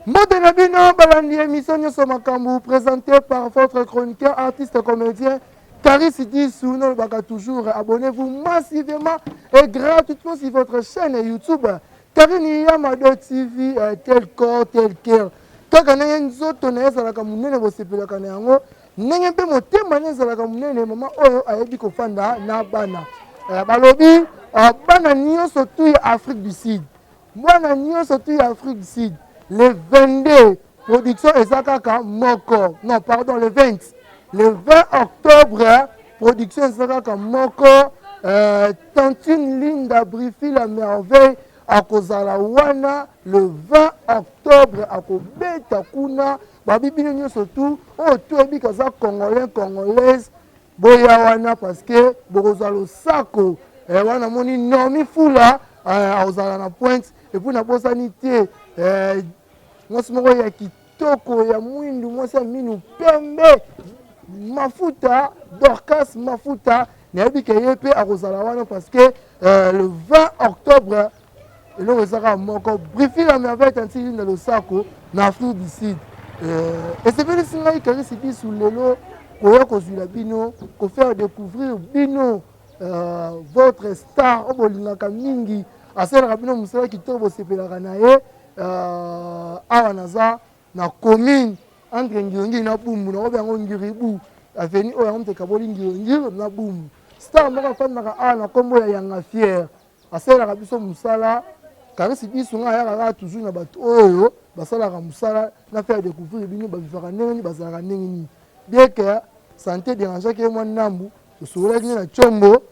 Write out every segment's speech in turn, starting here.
Mbote Nabino, balandi émission Nyoso Makambu, présenté par votre chroniqueur, artiste, comédien, Karis Dissou. Nous toujours. Abonnez-vous massivement et gratuitement sur votre chaîne YouTube. Karini Yamado TV, tel corps, tel cœur. Kaka na nzoto na ezalaka munene bosepelaka na yango ndenge mpe motema na ezalaka munene mama oyo ayebi kofanda na bana balobi bana nyonso tu ya Afrique du Sud bana nyonso tu ya Afrique du Sud le 22 production ezakaka moko non pardon le 20 octobre production ezakaka moko Tantine Linda Brifi la merveille akozala wana le 20 octobre akobeta kuna babibino nyonso tu oyo toyebi kaza congolais congolaise boya wana parce que bokozala losako wana moni Nomi Fula akozala na pointe epuis nabosani te mwasi moko ya kitoko ya mwindu mwasi ya minu pembe mafuta Dorcas mafuta nayebi ke ye mpe akozala wana parce que le 20 octobre eloko ezaka moko brifi la merveille tantili na losako na Afrique du Sud esepelisi ngai Karisi Bisu lelo koya kozwila bino kofaire découvrir bino votre star oyo bolingaka mingi asalaka bino mosala kitoko bosepelaka na ye awa naza na commune entre ngirongiri na bumbu nakobe yango ngiribu aveni oyo yango mteka boli ngirongiri na bumbu star moko afandaka awa na nkombo ya yanga fiere asalaka biso mosala Karisi Bisu nga ayaka kaka toujours na bato oyo basalaka mosala na faire découvrir bino babivaka ndenge nini bazalaka ndenge nini bien que santé dérangeaki ye mwa ndambu tosololaki nde na tshombo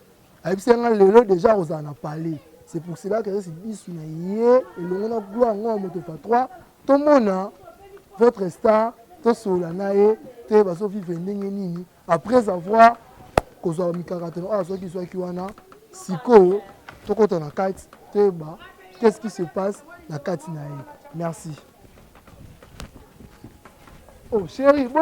ayebisi nga lelo déjà kozala na palais c'est pour cela Karisi Bisu na ye elongo na gloire ngo moto fa 3 tomona votre star tosolola na ye toyeba sovivre ndenge nini après avoir kozwa mikakatano oyo azwaki zwaki wana sikoyo tokota na kati toyeba qu'est-ce qui se passe na kati na ye. Merci. Oh chérie, bon.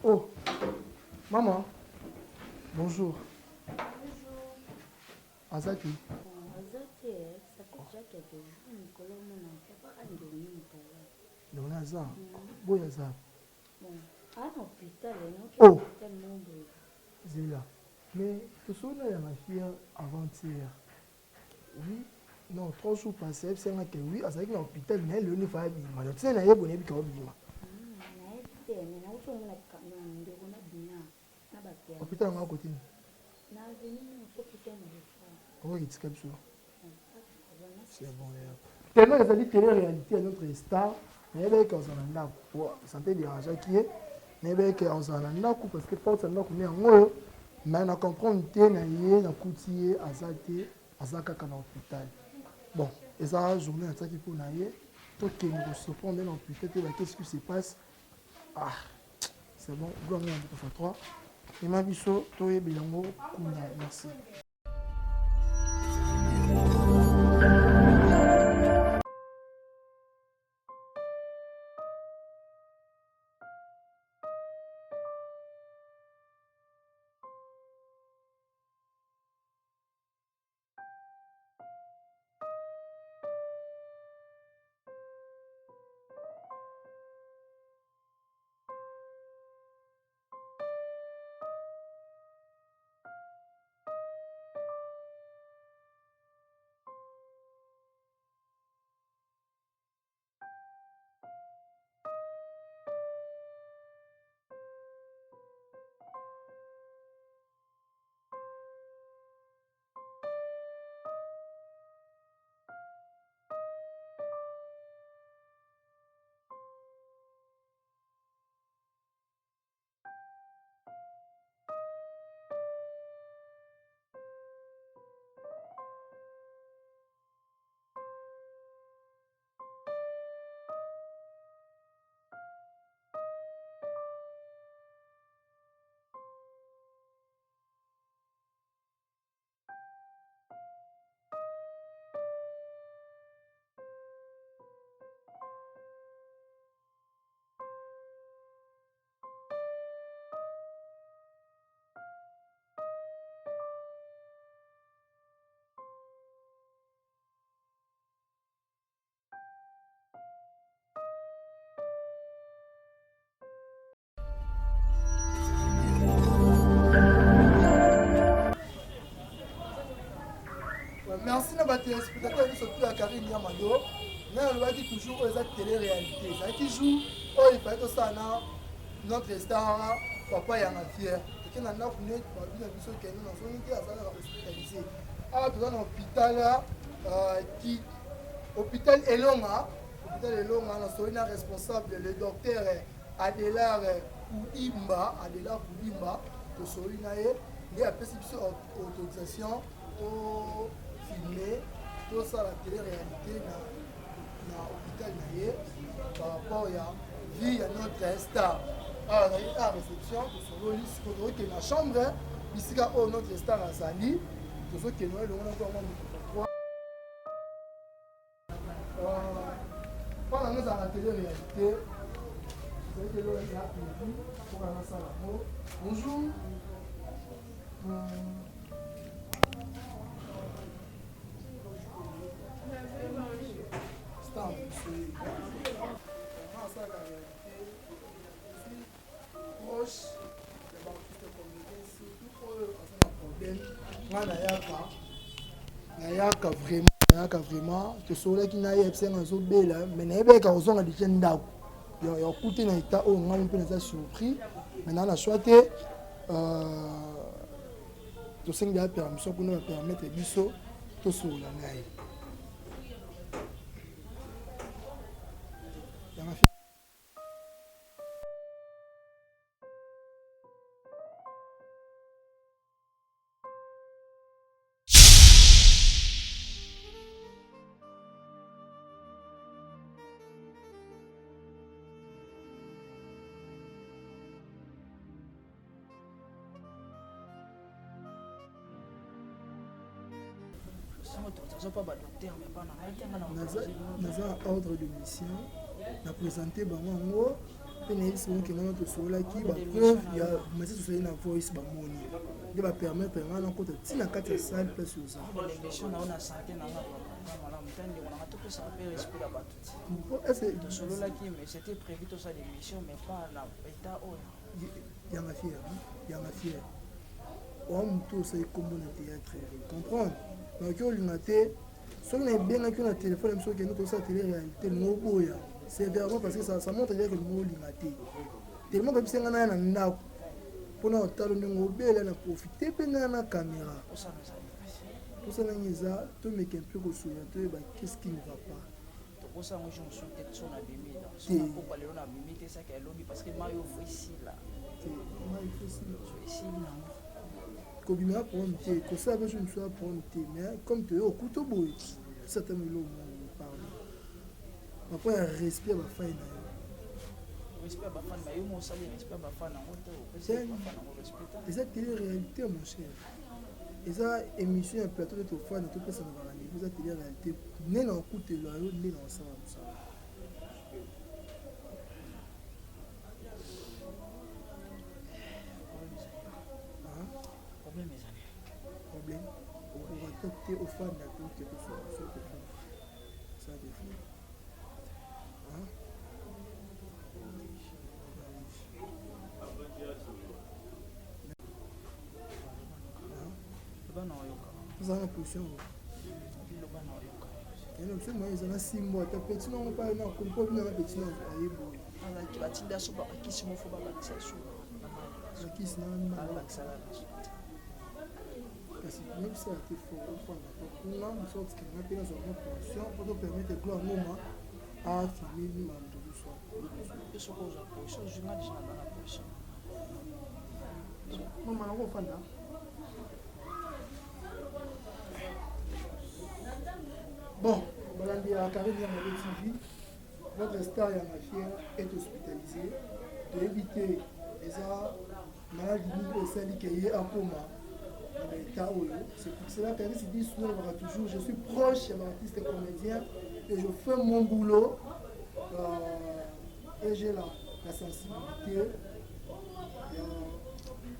Oh, maman. Bonjour. Bonjour. Azaki. Azaki, ça fait déjà quelques jours, Nicolas, mon papa a donné une talent. Donc là, ça. Bon, il y a ça. Bon, à l'hôpital, Oh. l'hôpital, mon bébé. C'est là. Mais tout ça, il y a ma fille avant-hier. Oui. Non, 3 jours passés, c'est vrai que oui, Azaki dans l'hôpital, mais elle ne fait pas. Tu sais, il y a bonne vie qui hôpital à côté. C'est bon. Tellement les alliés télé-réalité à notre star, mais avec on s'en a pour santé dérangeant qui est, mais avec on s'en a parce que porte ça n'a qu'on est en haut, mais on comprend une telle naïe, na coutier, azate, azaka dans l'hôpital. Bon, et ça journée à ça qui pour naïe, toi qui nous surprend dans l'hôpital, qu'est-ce qui se passe? Ah, c'est bon, bon, on peut faire 3. Et ma biso, toi et Bilango, merci. nalobaki toujours oyo eza télé-réalité ezalaki jour oyo efali tosala notre star papa yanga fier tokenda ndako neti babi na biso kende nazoni te azalaka hospitalisé awa toza na hôpital hôpital elonga nasoli na responsable le docteur Adelar Koudimba tosoli na ye nde apesi biso autorisation to filmer tosala télé-réalité na hôpital na ye par rapport ya vie ya notre star awa nazali a réception tosololi sikoyo tozokende na chambre bisika oyo notre star azali tozokende elongo na koma moto mpona ngo ezala na télé-réalité ezalaki eloko ya prévu mpoka nasala yango bonjour star monsieur asalaka réalité proche ya baartiste comédien surtout oyo aza na problème nga nayaka vraiment tosolaki na ye ebisenga azobela mais nayebeka kozonga deja ndako yakuti na eta oyo ngai mpe naza surpris maintenant na soi te tosengi ya permission kuna bapermettre biso tosolola na ye naza ordre de mission na présente bango yango mpe nayebisi bango kengana tosololaki bapreuve ya masi tosali na voice bamoni nde bapermettre nga na nkota ntina kati ya sale place yanga fier oa motu osali kombo na théâtre comprendre naoki olinga te soki nayebengaki na telefone biso okende tosala télé-réalité noboya c'est vraiment parce que ça montre déjà que lingo olinga te tellement babisenga na ya na ndako mpona otalo ndenge obela na profite mpe naya na caméra tosalangi eza tomeka mpe kosoya toyeba qu'est-ce qui ne va pas kobimela problème te kosala biso mosu ya problème te mais comme toye okuta boye certain elo omongo parle bapo ya respect ya bafai na yo eza télé-réalité mon cher eza émission ya plateau te tofana topesana barandevous eza télé-réalité nde na okutelo yo nde na osala mosala problème okata te ofanda te okeke soki ça défaut eza na position ena biso moye eza na simbo ata peti nango mpa na kompo bino na peti na ayeboye bakisi kasi nayebisaka te ofanda tokuna mosorti kenga mpe nazwaka position mpo topermettre gloire ngoma afilme bamoto mama nango ofanda bon balandi ya Karine ya Mabe TV notre star ya Mafière est hospitalisé toyebi te eza maladi nini esali ke ye akoma na l'état oyo c'est pour cela que se dit souvent toujours je suis proche de l'artiste comédien et je fais mon boulot et j'ai la sensibilité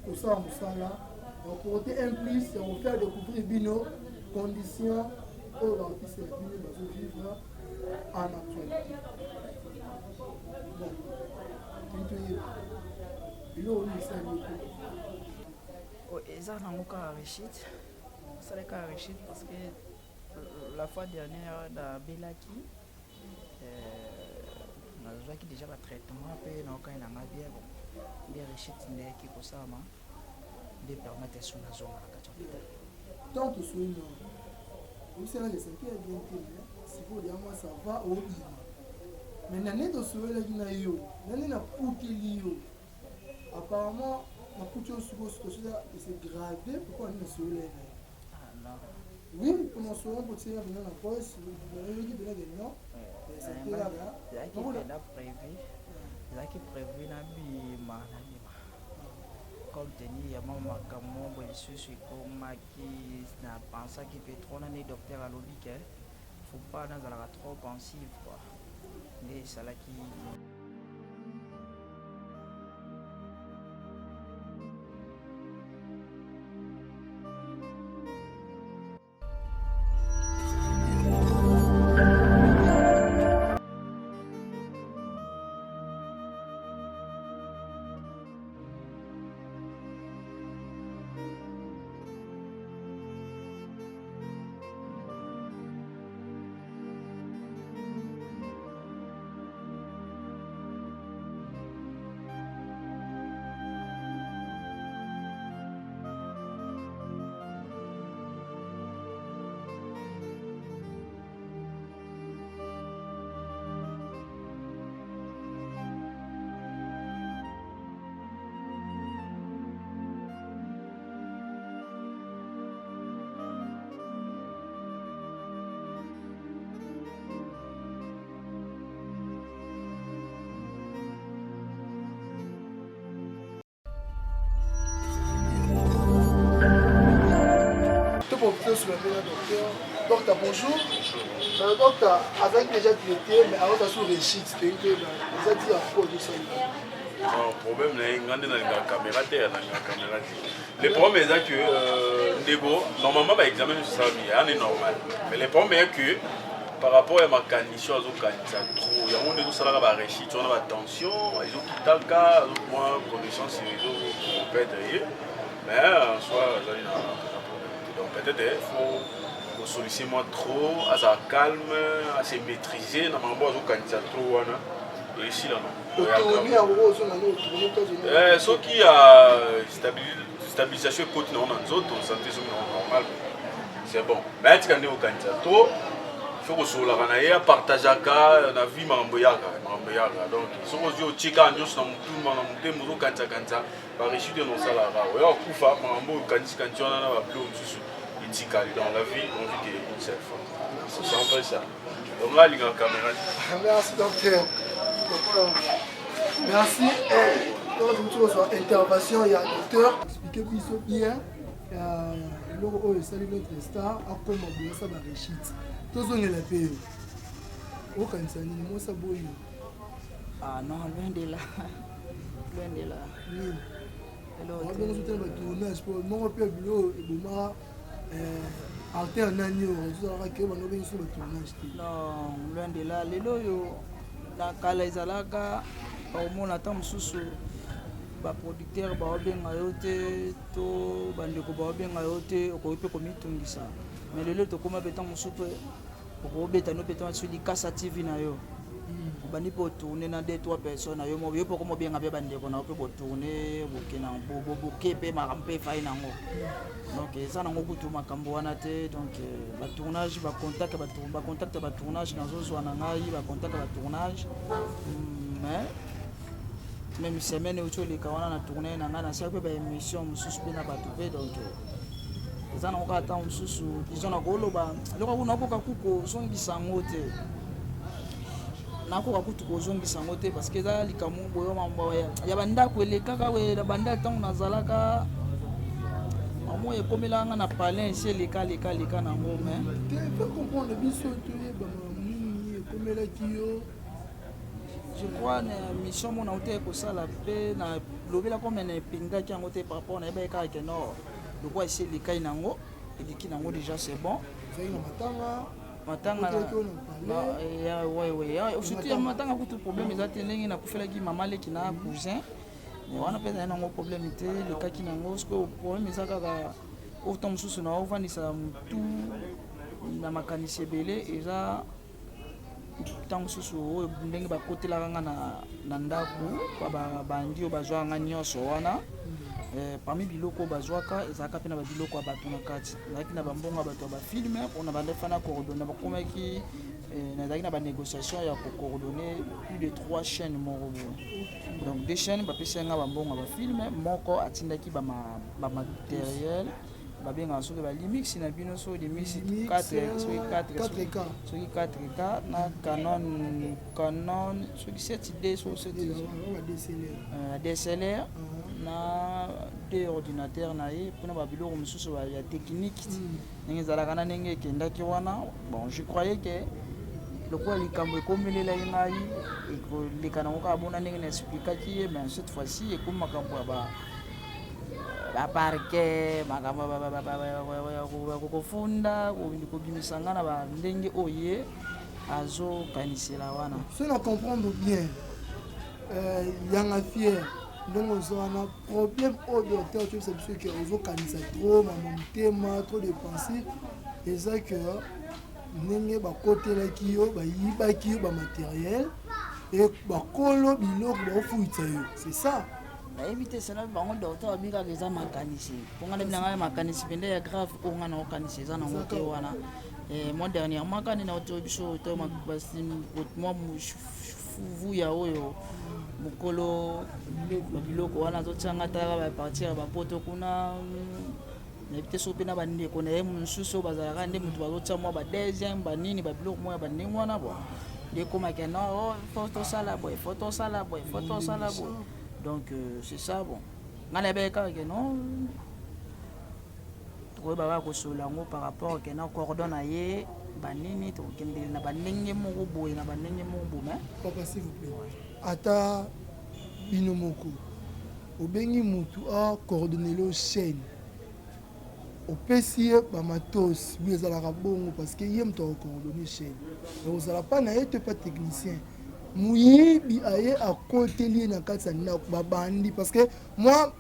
pour ça mosala donc pour côté un plus c'est on faire découvrir bino conditions oyo l'artiste ya bino bazovivre en actualité bon toyeba biloko oyo esali eza nango kaka réussite osalaka réussite parce que la fois dernière nabelaki nazalaki déjà batraitement mpe naokani nanga bien bon bien réussite ndeyaki kosalama nde permettre esu nazonga na kati ya hôpital tant tosoyino obisalaki esaki ya bien te mais sikoyo liamwa ça va obima mais nani tosoyelaki na yo nani napukeli yo apparemment napuki oyo sikoyo situation ese grave pourquoi nani nasoyelaki na yo non oui pour nasoya mpo tia bina na poste nayoki benake non ezalaki prévu nabima comme teni ya mama makambo mbo lisusu ekomaki na pensaki pe trop nani docteur alobi ke faut pas nazalaka trop pensive quoi nde esalaki sur le docteur. Docteur, bonjour. Le docteur, avec déjà traité, mais avant de se réussir, c'est que vous avez dit à quoi de ça? Le problème, c'est que le problème est que normalement, l'examen est normal. Mais le problème est que par rapport à ma condition, il y a des gens qui ont réussi, qui ont la tension, ils ont quitté le cas, ils ont connaissance, ils ont peut-être. Mais en soi, donc peut-être il faut solliciter moins trop, à se calme, à se maîtriser. Normalement, ils ont candidat trop. Et ici, là, non. Ce qui a stabilisation côté dans les autres, on santé normal. C'est bon. Mais quand on est au candidat trop, il faut que ce soit partager la vie donc il faut que tu check en juste dans tout le monde candidat par réussite de nos salaires. Ouais, on coupe à mambo candidat on a appelé au Tika dans la vie on vit une seule fois. C'est un peu ça. Donc là il y a une caméra. Merci docteur. Merci. Dans votre intervention il y a docteur expliquez plus bien le salut notre star à comment bien ça va réussite. Tous on est la paix. Aucun salut moi ça boy. Ah non, loin de là. Loin de là. Oui. Alors, on a fait un tournage pour mon père Bilo et Bouma alternanyo, on a fait un tournage. Non, loin de là. Les loyaux, la Kalaizalaka, au moins la temps sous ba producteur ba obenga yote to bandeko ba obenga yote okope komitungisa. Mais le to koma betan musupe okobeta no betan sur Likasa TV na yo. Bani po tourner na 2-3 personnes yo mo yo poko mo bien ngabe bandeko na pe bo tourner bokena bo kepe marampe fai nango donc ça nango kutu makambo wana te donc ba tournage ba contact ba tournage na zo na ngai ba contact ba tournage mais même semaine où tu les kawana na tourner na ngana sa pe ba émission mususu pe na ba tupé donc ça nango ka ta mususu disons na goloba loko kuna ko kuko songisa ngote nakoka kutu kozongisa yango te parce que eza likambo boyo mambo ya bandako elekaka we na banda ntango nazalaka amo ekomelanga na palin esi eleka nango mais comprendre biso toyeba nini ekomelaki yo je crois na mission mona ote ekosala mpe na lobela comme na epingaki yango te par rapport na yeba ekaka ke nord lokwa esi elekai nango eleki nango déjà c'est bon matanga surtout matanga kutu problème eza te ndenge nakufelaki mama leki na cousin mais wana mpe ezali nango problème te lekaki nango siko problème eza kaka ota mosusu na ovandisa motu na makanisi ebele eza ntango mosusu oyo ndenge bakotelaka nga na ndako bandi oyo bazwaka nga nyonso wana parmi biloko bazwaka ezalaka mpe na babiloko ya bato na kati ezalaki na bambongo ya bato ya bafilme mpona bandefana coordonne bakomaki nazalaki na banégociation ya kocoordonne plus de 3 chaînes moko boye donc 2 chaînes bapesaki nga bambongo ya bafilme moko atindaki bamateriel babengaka soki balimix na bino so limix 4K soki 4K na canon soki 7D so DSLR na 2 ordinateurs na ye mpona babiloko mosusu ya technique ndenge ezalaka na ndenge ekendaki wana bon je croyais que lokola likambo ekomelelaki ngai ekoleka nango kaka bona ndenge na explikaki ye mais cette fois-ci ekomi makambo ya baparke makambo kokofunda kobimisa nga na bandenge oyo ye azokanisela wana so na comprendre bien yanga fier ndenge oza wana problème oyo docteur toyebisa biso ke ozokanisa trop mama motema trop dépensive eza ke ndenge bakotelaki yo bayibaki yo bamateriel e bakolo biloko baofuitisa yo c'est ça nayebi te sena bango docteur babikaka eza makanisi mponga ndebi na ngai makanisi mpe nde ya grave oyo ngai na okanisi eza nango te wana moi dernièrement kani na otoyo biso to mwa vuya oyo mokolo babiloko wana azotianga taka bapartir ya bapoto kuna nayebi te so mpe na bandeko na ye mosusu oyo bazalaka nde moto bazotia mwa badeuxième banini babiloko moya bandenge wana bo nde ekomaki no fo tosala boye fo tosala boye fo tosala boye donc c'est ça bon nga nayebeka ke non tokoyeba kaka kosola yango par rapport ke na cordon na ye banini tokokendeli na bandenge moko boye na bandenge moko boye papa s'il vous plaît ata bino moko obengi mutu acoordonnele chaîne opesi ye bamatos bi ezalaka bongo parce que ye moto akocoordonne chaîne mais ozala pa na ye to pas technicien muyibi aye akoteli ye na kati ya ndako babandi parce que moi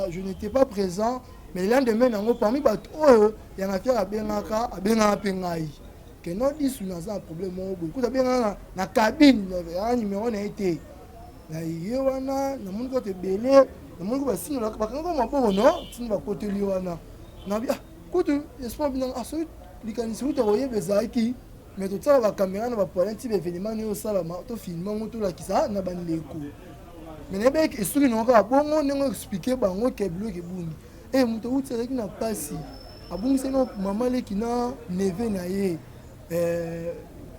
je n'étais pas présent mais le lendemain nango parmi bato oyo yanga fiaka abengaka mpe ngai ke no disu naza na problème moko boye kuta abengaka na cabine aa numéro na ye te na ye wana namoni kote ebele namoni ko basinolaka bakangaka maboko no tini bakoteli wana nabi kutu espoir binanga soki likanisi kuta koyeba ezalaki mais totiaka bacaméra na bapoilin ti baévénement nini osalama tofilme yango tolakisa na bandeko mais nayebeki esuki nango kaka bongo ndenge explike bango ke biloko ebungi moto auti azalaki na mpasi abungisaki na mama leki na neve na ye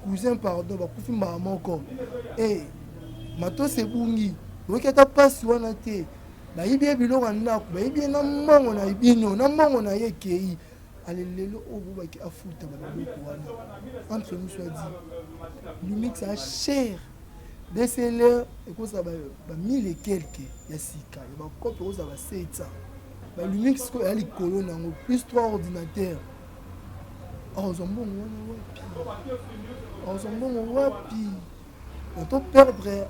cousin pardon bakufi mbala moko matosi ebungi oyoki ata mpasi wana te bayibi ye biloko ya ndako bayibi ye na mbongo na bino na mbongo na ye ekei alelelo oyo bobaki afuta babiloko wana entre nous soit dit lumix a cher DSLR ekozala ba 1000 et quelque ya sika ya bakope ekozala ba 700 balumix koyo ya likolo nango plus 3 ordinateurs ozwa mbongo wapi to perdre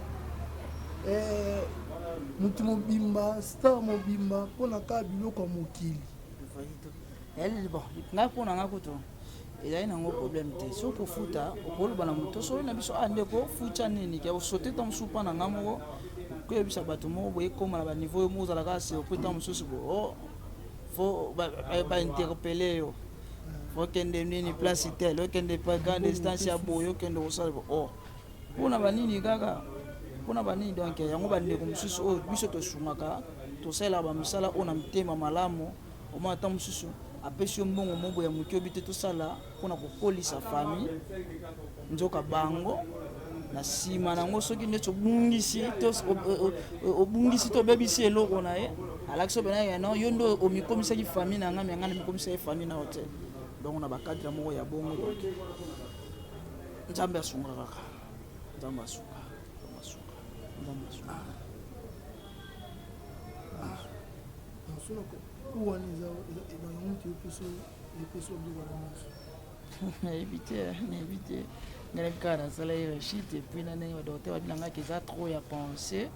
mutu mobimba star mobimba mpona kaka biloko ya mokili bon ngai mpona nga kutu ezali nango problème te soki kofuta okoloba na moto soki na biso ndeko futa nini ke osote ta mosusu mpa na nga moko koyebisa bato moko boye ekóma na baniveau yo moko ozalaka surpris ta mosusu bo fo bainterpele yo okende nini place tel okende pa grande distance ya boye okende kosala bo mpona banini kaka mpona banini donc yango bandeko mosusu oyo biso tosungaka tosalaka bamisala oyo na mitema malamu omona ata mosusu apesi yo mbongo moko ya moki obi te tosala mpona kokolisa famille nzoka bango na nsima nango soki ndeti obungisi to obebisi eloko na ye alakisi obena ye no yo nde omikomisaki famille na nga me nga na mikomisaki famille na hotel donc na bakadre moko ya bongo donc nzambe asunga kaka nzambe asunga éviter ngana kaka nasala ye rechite epuis na ndenge badocteur babinangaki eza trop ya pensé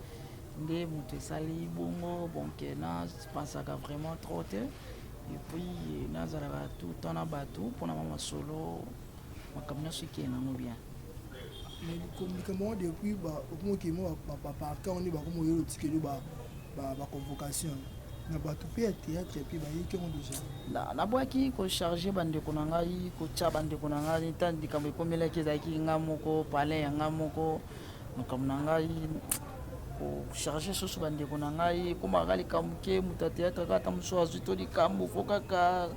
nde moto esali bongo bonke napensaka vraiment trop te epuis nazalaka tout temps na bato mpona masolo makambo nyonso ekee nango bien communiquement depuis on est comme convocation na bato pe ya théâtre puis bayiki on déjà na boaki ko charger bande ko ngai ko cha bande ko ngai tandi kambe komela kezaki ngamoko palais ngamoko comme ngai ko charger so bande ko ngai ko magali kamuke muta théâtre ka tamso azito di kambo fokaka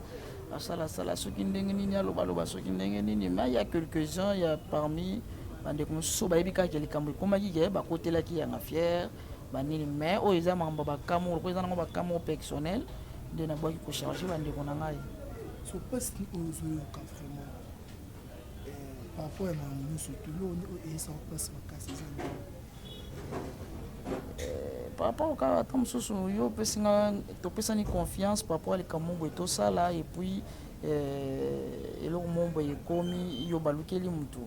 asala sala soki ndenge nini aloba soki ndenge nini mais il y a quelques-uns il y a parmi bande ko so ba ebika ke likambo komaki ke ba kotela ki ya fier banini mais o eza mamba ba kamo ko eza ngo ba kamo personnel de na boki ko charger bande ko ngai so passe aux ka vraiment par rapport à mon surtout et ça passe au cas par rapport au cas tam soso yo pesinga to pesani confiance par rapport à les kamombo to sala et puis elo mombo e komi yo balukeli mutu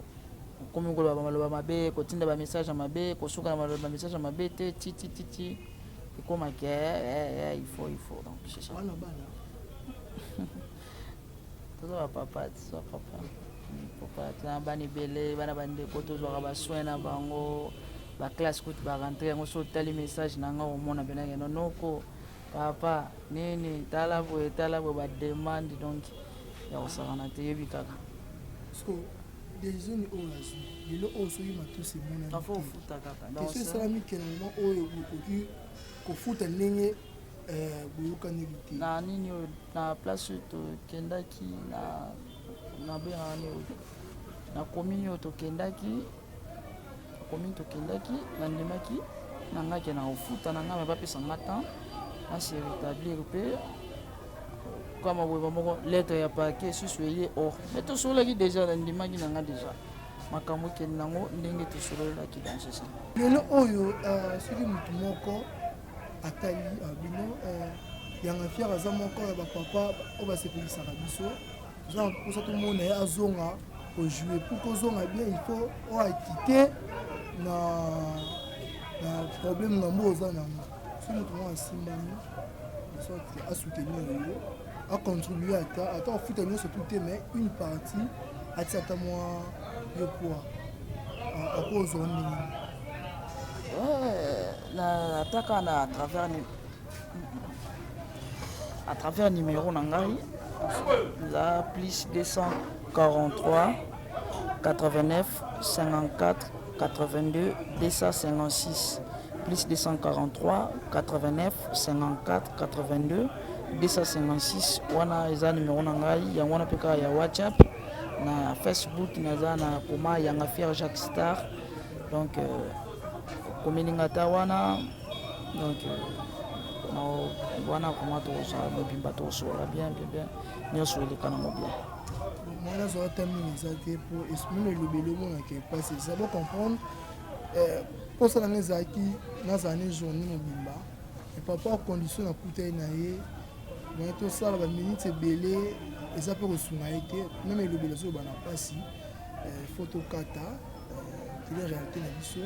komi ko ba mabe ko tinda ba message mabe ko suka ba message mabe te ti et comme il faut donc c'est ça bana bana to papa na bani belé bana bande ko to zo ba soin na bango la classe coûte va rentrer on saute les messages nanga au monde benanga nonoko papa nini talabo ba demande donc ya osarana te yebikaka parce que des zones où il est aussi matou c'est mon il faut futa kaka donc c'est ça mi kenement oyo ko futa ndenge boyoka nibiti na nini na place to kendaki na bengani na commune to kendaki commune to kendaki na ndemaki na ngaki na ofuta na ngama bapesa ngata na se rétablir pe comme on voit lettre ya paquet susweye or mais to solo ki déjà na ndemaki na nga déjà makambo ke nango ndenge to solo la ki dans ça lelo oyo soki mutu moko atali bino yanga fier aza moko ya bapapa oyo basepelisaka biso za posa tout monde ya azonga au jouer pour kozonga bien il faut o quitter na problème na mboza na si mutu moko asimbani sorte à soutenir à contribuer à au foot surtout mais une partie à cette moi le poids à cause na ataka na à travers numéro nangai la plus 243 89 54 82 256 plus 243 89 54 82 256 wana eza numéro nangai ya wana peka ya WhatsApp na Facebook naza na koma yanga fier Jacques Star donc kominingata wana donc no wana koma to sa bimba to so bien nyoso elekana mo bien moi zo tamini ezate pour esprit le belé mon qui passe ça doit comprendre pour ça les aki na za ne journée mobimba et papa condition na kutai na ye moi to ça la minute belé et ça peut resunga été même le belé zo bana pasi photo kata qui est réalité na biso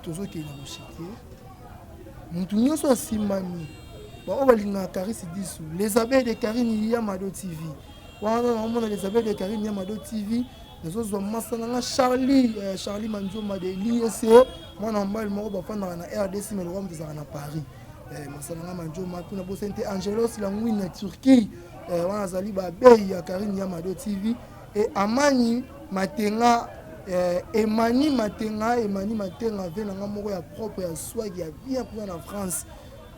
toujours qui est na mochiké mutu nyoso simani ba obalinga Karisi disu les abeilles de Karine Yamado TV wana on a les abeilles de Karine Yamado TV les autres masana Charlie Manzoma de l'ISE moi na mbali moko ba fanda na RDC mais le roi de na Paris masana Manzoma tuna bosente Angelos la ngwini na Turquie wana zali ba abeilles ya Karine Yamado TV et Amani Matenga Emani Matenga vena nga moko ya propre ya swag ya bien pour en France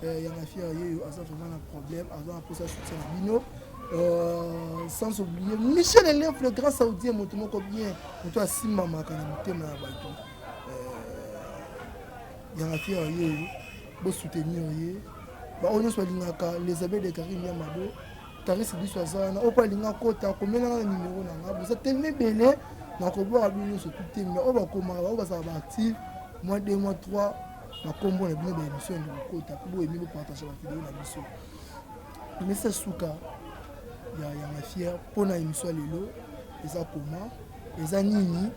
yanga fier yo asa vraiment un problème avant pour ça soutien bino sans oublier Michel Elef le grand saoudien moto moko bien moto asimba makana mutema ya bato yanga fier yo bo soutenir ye ba onyo so lingaka les abeilles de Karine Yamado Karisi biso azana opa linga kota komena na numéro nanga vous êtes tellement belé na ko boa bino so tout mais on va commencer on va ça va active mois 2 mois 3 na kombo na bino ba émission de kota pour aimer partager la vidéo na biso mais c'est souka ya ma fière pour na émission lelo eza comment eza nini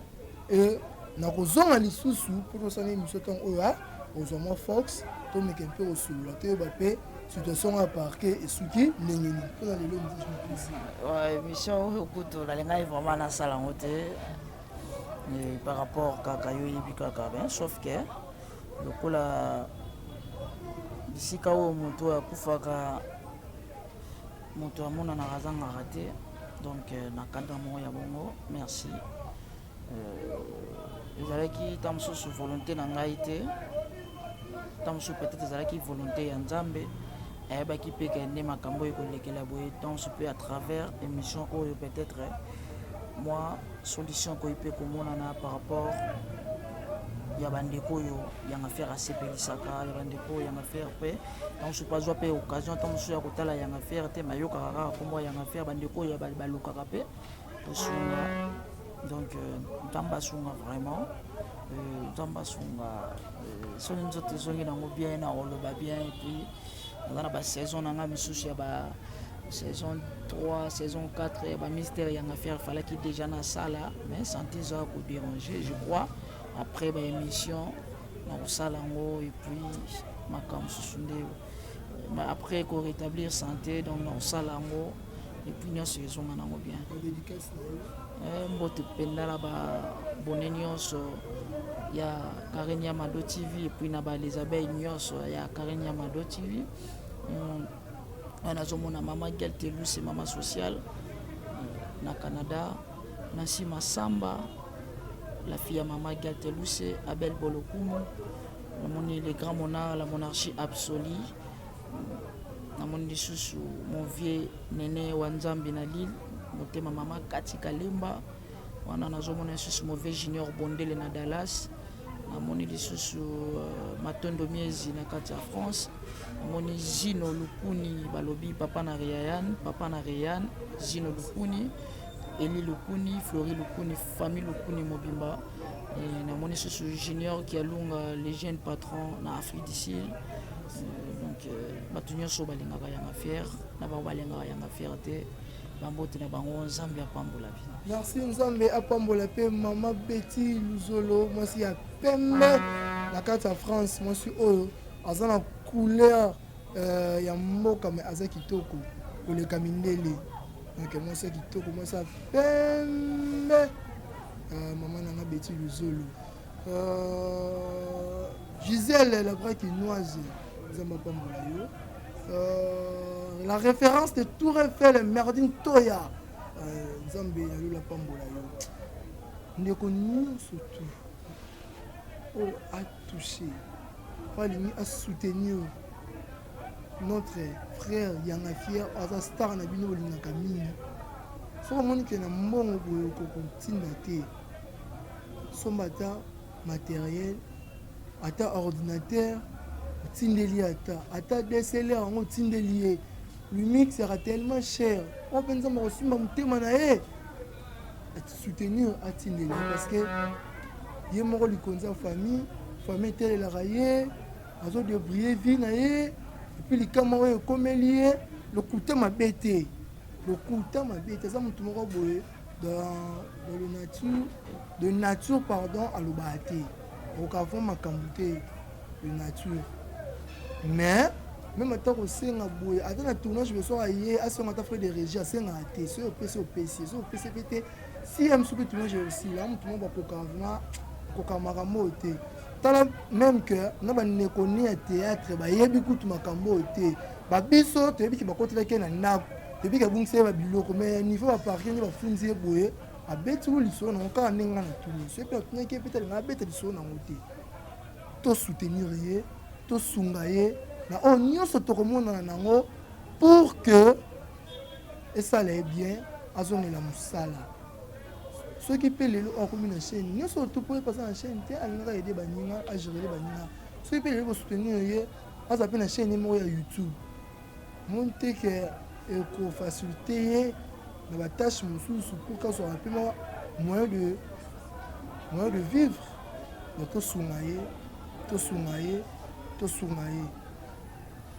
et na ko zonga lisusu pour ça na émission ton oya ozoma Fox to me kempe au solo la te ba pe situation à parquet et souki nengeni pour na lelo ouais mission okuto la lenga vraiment na sala ngote Et par rapport à Kakayo et Kaka, sauf que le coup là, ici quand moto a kufaka moto amona na razanga raté, donc na cadre mo ya bongo, merci. Ezalaki tamso su volonté na ngai te, tamso peut-être ezalaki volonté ya Nzambe. Ayabaki pe kende makambo ekolekela boye tamso pe à travers émission oyo peut-être moi solution ko ipe komonana par rapport ya bandeko oyo yanga faire asepelisaka ya bandeko yanga faire pe tamso pas joie pe occasion tamso ya kotala yanga faire te mayoka kaka kombo yanga faire bandeko ya balukaka pe tosunga. Donc Nzamba sunga vraiment Nzamba sunga soni nzoto zongi nango bien na oloba bien et puis on a la saison nanga misusu ya ba saison 3 saison 4 ya ba mystère yanga faire fallait qu'il déjà na sala mais santé ça ko déranger je crois après ba émission na sala ngo et puis makam susunde après ko rétablir santé donc na sala ngo et puis na saison nango bien mbote penda la ba bonne nyonso ya Karenia Mado TV et puis na ba les abeilles nyonso ya Karenia Mado TV on a zomona mama Geltelu c'est mama sociale na Canada Nancy Masamba la fille à mama Geltelu c'est Abel Bolokumu les grands monarques la monarchie absolue na mon lisusu mon vieux Néné Wanzambi na Lille motema mama Kati Kalemba wana nazomona lisusu mauvais junior Bondele na Dallas namoni lisusu Matondo Miezi na kati ya France namoni Zino Lukuni balobi papa na Ryan Zino Lukuni Eli Lukuni Flori Lukuni famille Lukuni Mobimba namoni lisusu junior qui alunga les jeunes patrons na Afrique du Sud donc bato nyonso balingaka yanga fier na bango balingaka yanga fierté bambote na bango Nzambe apambola bien. Merci Nzambe apambola pe mama Betty Luzolo moi si ya pembe na kati ya France moi si oyo aza na couleur ya mboka mais aza kitoko koleka mindele donc moi si kitoko moi si pembe maman nanga Betty Luzolo Gisèle la vraie quinoise Nzambe apambola yo la référence de Tour Eiffel Merdine Toya Nzambe yalo la pambola yo ndeko nyonso tout oyo a touché po alingi a soutenir notre frère yanga fier aza star na bino bolingaka mingi soki omoni ke na mbongo boye kokotinda te somba ata matériel ata ordinateur otindeli ata DSLR yango otindeli ye le mix sera tellement cher ope nzambe kosimba motema na ye soutenir atindeli parce que ye moko likonzi ya famille etelelaka ye azodébrouiller vie na ye epuis likama oyo ekomeli ye lokuta mabe te aza motu moko boye de nature pardon alobaka te okava makambo te de nature mais même ata kosenga boye ata na tournage besoka ye asenga ata frais de régie asengaka te soki opesi pe te si ye mosuku tournage esila motu moko bakokaka vraimen koka makambo oyo te tala même que na bandeko ne ya théâtre bayebi kutu makambo oyo te babiso toyebiki bakotelaki na ndako toyebiki abungisa ye babiloko mais niveau baparke nde bafunzi ye boye abeti ngo lisolo nango kaka ndenge nga na tuni soki mpe atunaki ye mpe talinga abeta lisolo nango te tosoutenir ye tosunga ye na oyo nyonso tokomonana nango pour que esala ye bien azongela mosala soki mpe lelo akomi na chaîne nyonso topo epasa na chaîne te alingaka ede baninga agérele baninga soki mpe lelo kosoutenir ye aza mpe na chaîne moko ya YouTube moni te ke ekofacilité ye na batâche mosusu pour kaswaka mpe moyen de vivre na tosunga ye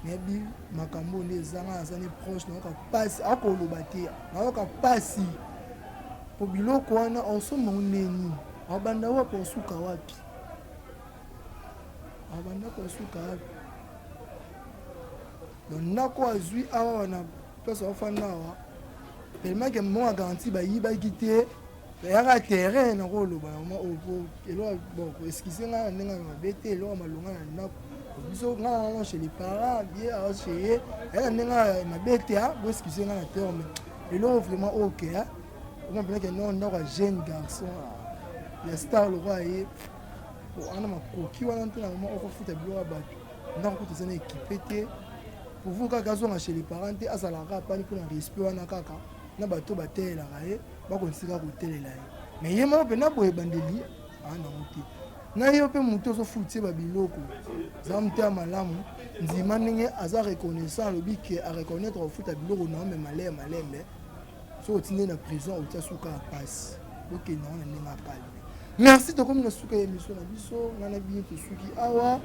nayebi makambo nde ezanga azani proche nayoka mpasi akoloba te nayoka mpasi po biloko wana osomango neni abanda wapi osuka wapi ndako azwi awa wana place afanda awa tellement ke moko garanti bayibaki te yaka terrain na koloba bon esquisser nga ndenge mabete eloko malonga na ndako biso nga chez les parents bien chez ye yaka ndenge mabete bo esquisser nga na terme eloko vraiment ok on a que non un jeune garçon ya star le roi ye ana makoki wana ntena moment okofuta biloko bato ndako ko tezana équipé te pour vous kaka zonga chez les parents te asalaka pani pour na respect wana kaka na bato batelelaka ye bakonsika kotelela ye mais ye moko mpena boye bandeli nango te na ye mpe motu ozofuti ye babiloko za mote ya malamu ndima ndenge aza reconnaissant alobi ke areconnaître kofuta biloko na ome malembe so otindi na prison otia suka ya pasi okende nango na ndenge akalme merci tokomi na suka ya émission na biso nga na bino tosuki awa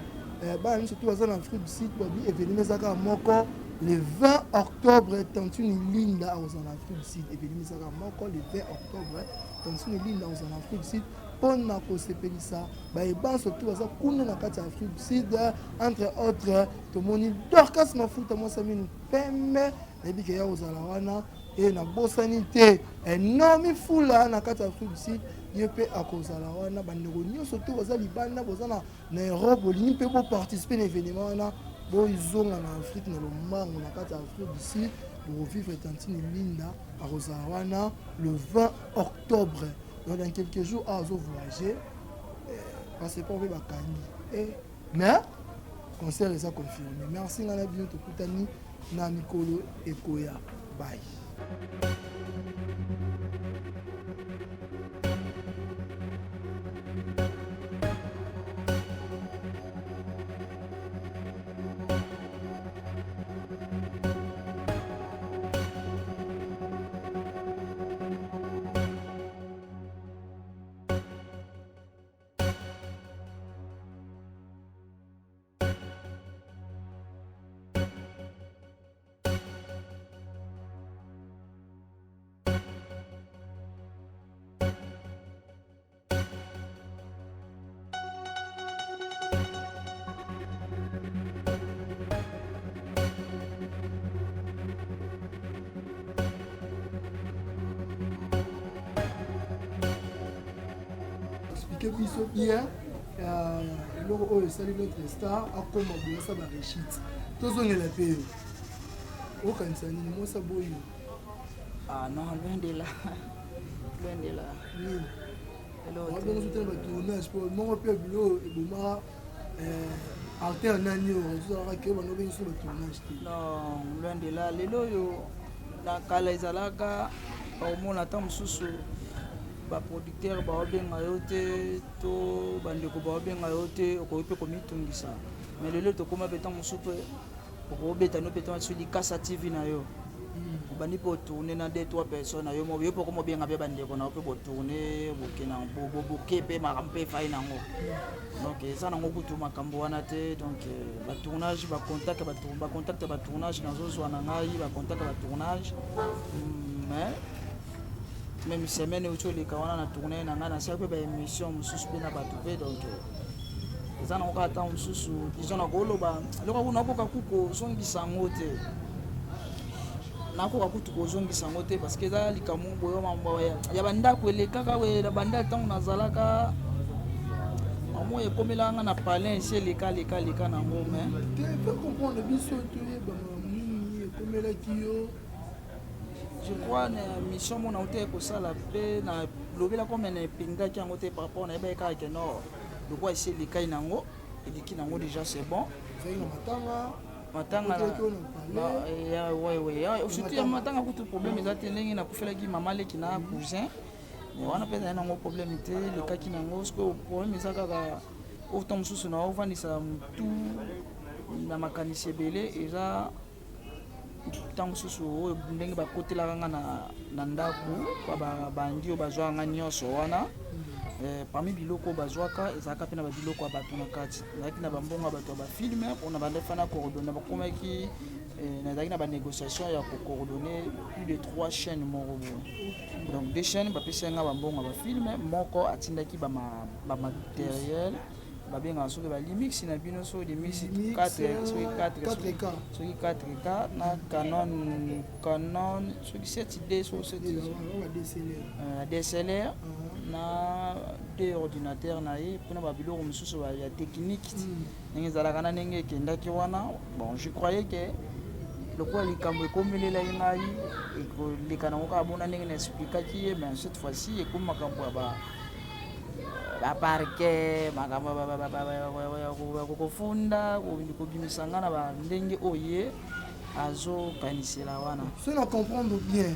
bana nyonso to baza na Afrique du Sud babi événement ezaka moko le 20 octobre Tantuni Linda akozala na Afrique du Sud événement ezaka moko le 20 octobre Tantuni Linda akozala na Afrique du Sud mpona kosepelisa bayebanso to baza kuna na kati ya Afrique du Sud entre autres tomoni Dorcas Mafuta mwasi aminu pembe nayebi ke ya kozala wana e na bosani te enomi fula na kati ya Afrique du Sud ye mpe akozala wana bandeko nyonso to baza libanda boza na Europe bolingi mpe boparticipe na événement wana boizonga na Afrique na lombango na kati ya Afrique du Sud bovivre Tantini Linda akozala wana le 20 octobre donc dans quelques jours azovoyager parce que mpe bakangi mais concert eza confirmé merci nga na bino tokutani na mikolo ekoya bye. Que biso bien eloko oyo esali notre star akoma boyasa barechite tozongela mpe yo okanisa nini mosa boyo non loin de là abongo sotala batournage po moko mpe bilo ebomaka artere nani oyo tozalaka ke bango bengiso batournage te non loin de là lelo oyo na kala ezalaka omona ata mosusu baproducteur baobenga yo te to bandeko baobenga yo te okoki mpe komitungisa mais lelo tokóma mpe ntango mosusu mpe okobeta no mpe ntango so likasa tv na yo obandi mpe otourne na 2-3 personnes na yo yo mpe okomobenga mpe bandeko na yo mpe botourne boke mpe makambo mpe efai nango donc eza nango kutu makambo wana te donc batournage bacontacte batournage nazozwa na ngai bacontacte batournage mais même semaine où les kawana na tourner na ngana ça peut ba émission mususu pe na bato pe donc eza na ko ata mususu ils ont na koloba loko kuna ko kakuko zongisa ngote na ko kakutu ko zongisa ngote parce que za likamu boyo mambo ya banda ko le kaka we la banda tant na zalaka amo e komelanga na palin chez les cas na ngome tu peux comprendre biso to ye ba mini e komela kiyo. Je crois que mission mon auto est ça la paix na lobela comme un pinga qui en côté par rapport na ba ka ke no de quoi essayer les kai nango et les kinango déjà c'est bon matanga ya ouais surtout matanga ko tout problème ezate ndenge na kufela ki mama le kina cousin mais wana pe na ngo problème te le ka kinango ce que problème ezaka ka autant mususu na ovandisa tout na makanisi belé eza ntango mosusu oyo ndenge bakotelaka nga na ndako bandi oyo bazwaka nga nyonso wana parmi biloko bazwaka ezalaka mpe na babiloko ya bato na kati nazalaki na bambongo ya bato ya bafilme mpona bandefa na coordonne bakomaki nazalaki na banégociation ya kocoordonne plus de 3 chaînes moko boye donc 2 chaînes bapesaki nga bambongo ya bafilme moko atindaki bamateriel babenga soki balimix na bino so limix 4K soki 4K na canon soki 7D so 7D DSLR na deux ordinateurs na ye mpona babiloko mosusu ya technique ndenge ezalaka na ndenge ekendaki wana. Bon, je croyais que lokola likambo ekomelelaki ngai ekoleka nango kaka bona ndenge na explikaki ye, mais cette fois-ci ekomi makambo ya baparke makambo kokofunda kobimisa nga na bandenge oyo ye azokanisela wana. So na comprendre bien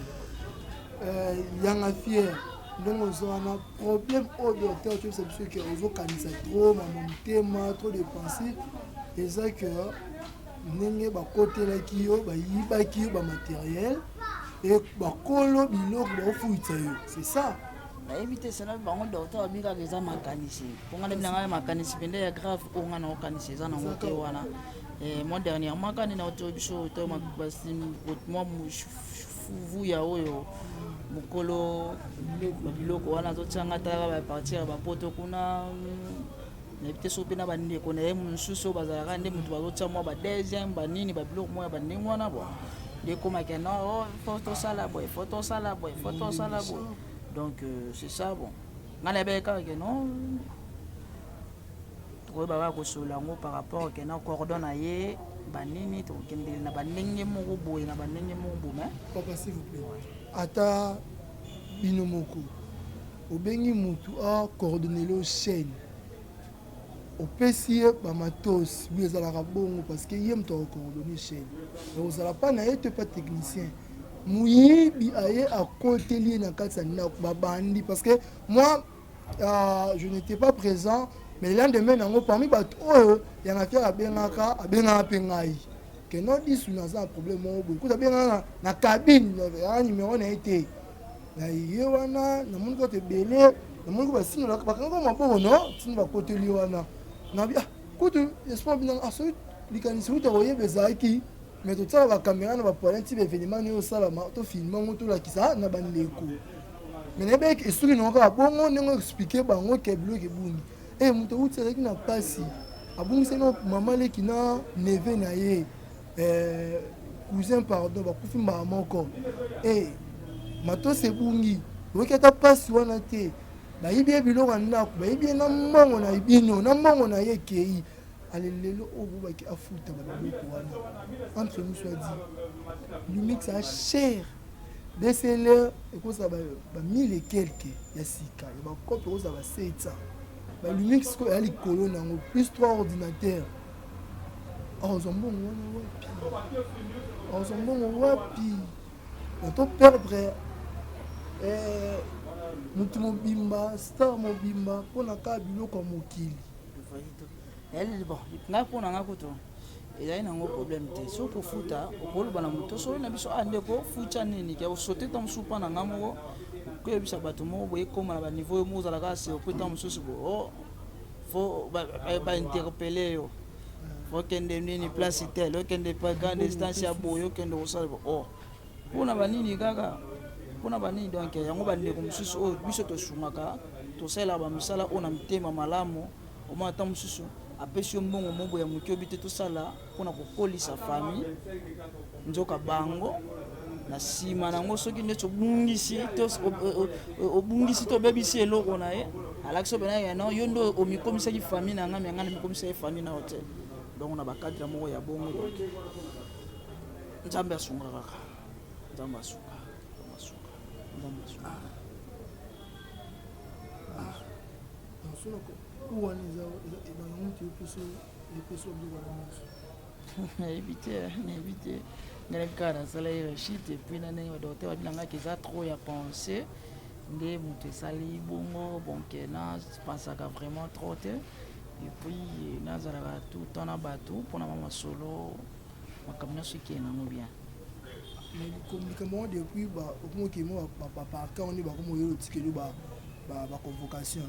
yanga fier ndenge oza wana problème oyo docteur toyebisa biso ke ozokanisa trop motema trop dépense eza ke ndenge bakotelaki yo bayibaki yo bamateriel e bakolo biloko baofuitisa yo, c'est ça. nayebi te sena bango docteur abi kaka eza makanisi mponga ndebi nanga makanisi mpe nde ya grave oyo nga na okanisi eza nango te wana. Moi dernièrement kani na otoyo biso to mwa vuya oyo mokolo babiloko wana azotianga taka bapartir ya bapoto kuna nayebi te so mpe na bandeko na ye mosusu oyo bazalaka nde moto bazotia mwa badeuxième banini babiloko moko ya bandenge wana bo nde ekomaki no fo tosala boye fo tosala boye fo tosala boye. Donc c'est ça. Bon, on a bien que non, trop baba kosola ngo par rapport que na coordonnaye banini to kendeli na banenge moko boye na banenge moko boye. Papa s'il vous plaît. Ata binomoko. Obengi mutu a coordonner le chaîne. Opesi ba matos, lui ezalaka bongo parce que yem to coordonner chaîne. Mais ozala pas na été pas technicien. Mouyibi aye à côté lié na katsana babandi parce que moi je n'étais pas présent mais le lendemain nango parmi bato oyo ya na fiera bengaka pengai que non disu na za problème mo beaucoup ça benga na cabine na numéro na été na yewana na mungo te belé na mungo ba sino la bakanga maboko no tini ba côté lié wana na bia kutu espoir bina aso likanisi uta oyebe zaki. Mais tout ça, la caméra ne va pas un petit événement, nous salama, tout filmant, tout là qui ça, n'a pas l'écho. Mais les mecs, ils sont pas bon, on a expliqué, bah on est bleu qui boum. Et mon tour c'est qui n'a pas si. Ah bon, c'est notre maman qui n'a nevé naïe, cousin pardon, bah cousin maman encore. Et mato c'est boungi. Donc il y a pas si on a été. Bah il bien bilo on a, bah il bien na mango na ibino, na mango na ye kei. Allez lelo obo ki afuta baboko wana entre nous soit dit Lumix a cher DSLR et quoi ça ba 1000 et quelques ya sika ya ba copie ko ça ba 700 ba Lumix ko ali kolo nango plus 3 ordinateurs ozombo wapi on to perdre mutu mobimba star mobimba pona ka biloko mokili. Elle bon, na pona nga kuto. Eza ina ngo problème te. So ko futa, okolo bana muto so na biso ande ko futa nini ke o sauter tam supa na ngamo ko yebisa bato mo boye koma na ba niveau mo za la ka se opeta mususu bo. Oh, faut ba interpeller yo. Faut kende nini place tel, o kende pa ga distance ya boyo kende o sala bo. Oh. Pona banini kaka. Pona banini donc yango bande ko mususu o biso to sumaka, to sala ba misala ona mtema malamu, o ma tam mususu. Apesi mbongo mobo ya muki obite to sala pona kokolisa famille nzoka bango na sima nango soki ndeto bungisi to obungisi to bebisi eloko na ye alakso bena ya no yondo omikomisa ki famille na ngami ngana mikomisa e famille na hotel donc na bakadra moko ya bongo donc nzambe asunga kaka nzambe asunga éviter ngale kana sala rechite et puis nane docteur abinanga kiza trop ya penser nde mutu sali bongo bonke na pensaka vraiment trop te et puis nazala tout temps na bato pona mama solo makamna siki na no bien mais communiquement depuis ba okomoki mo ba quand on est ba komo yo tikelo ba convocation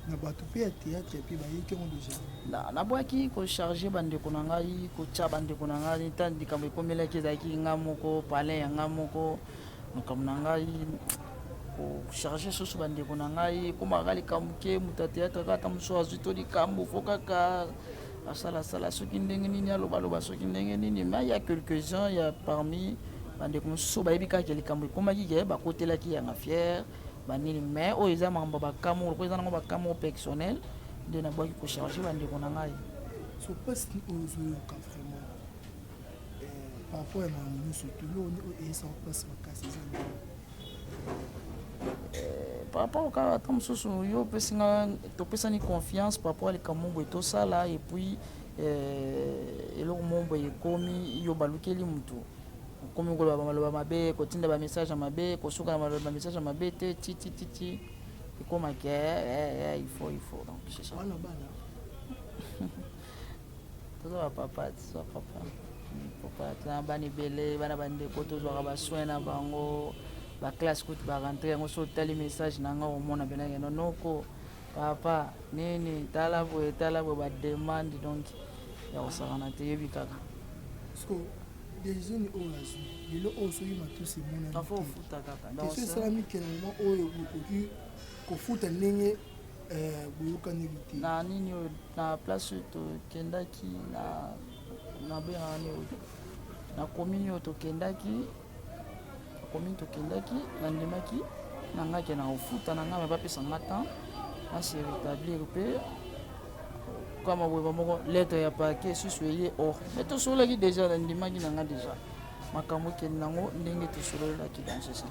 na bato pe ya théâtre et puis ba yiki on déjà na boaki ko charger bande ko ngai ko cha bande ko ngai tandi kambe komela ke za ki ngamoko palais ya ngamoko makamna ngai kocharge susu bandeko na ngai ekomaka likambo ke moto ya théâtre kaka mosusu azwi to likambo fo kaka asalasala soki ndenge nini alobaloba soki ndenge nini mais ya quelques-uns ya parmi bandeko mosusu bayebi kaka likambo ekomaki ke bakotelaki yanga fiere banini mais oyo eza makambo bakamour po eza nango bakamour personnel nde nabwaki kocharge bandeko na ngai so pasi ozoyoka vraiment par rapport ya makambo nyonso toloni oyo eyesaka mpasi makasi eza par rapport au cas ata mosusu yo opesinga topesani confiance par rapport à likambo boye tosala et puis eloko mo boye ekomi yo balukeli mutu okomi koloba maloba mabe kotinda bamessage ya mabe kosuka na maloba bamessage ya mabe te titititi ekomaki il faut donc c'est ça wana bana toza bapapa tozana bana ebele bana bandeko tozwaka basoin na bango baklasse kuti barentre yango so otali message na nga omona benake nonoko papa nini tala boye bademande donc ya kosakana te yebi kaka parceque décision oyo azwi lelo oyo soki matusi afo ofuta kaka question esalami ke na moment oyo okoki kofuta ndenge boyokaneli te na nini oyo na place oyo tokendaki na bengani oyo na commune oyo tokendaki nandimaki na ngai ke na kofuta na ngai bapesanga temps nasi rétablir mpe kama boyeba moko lettre ya paquet susu eye or mais tosololaki déjà nandimaki na ngai déjà makambo ekende nango ndenge tosololelaki dans ce sens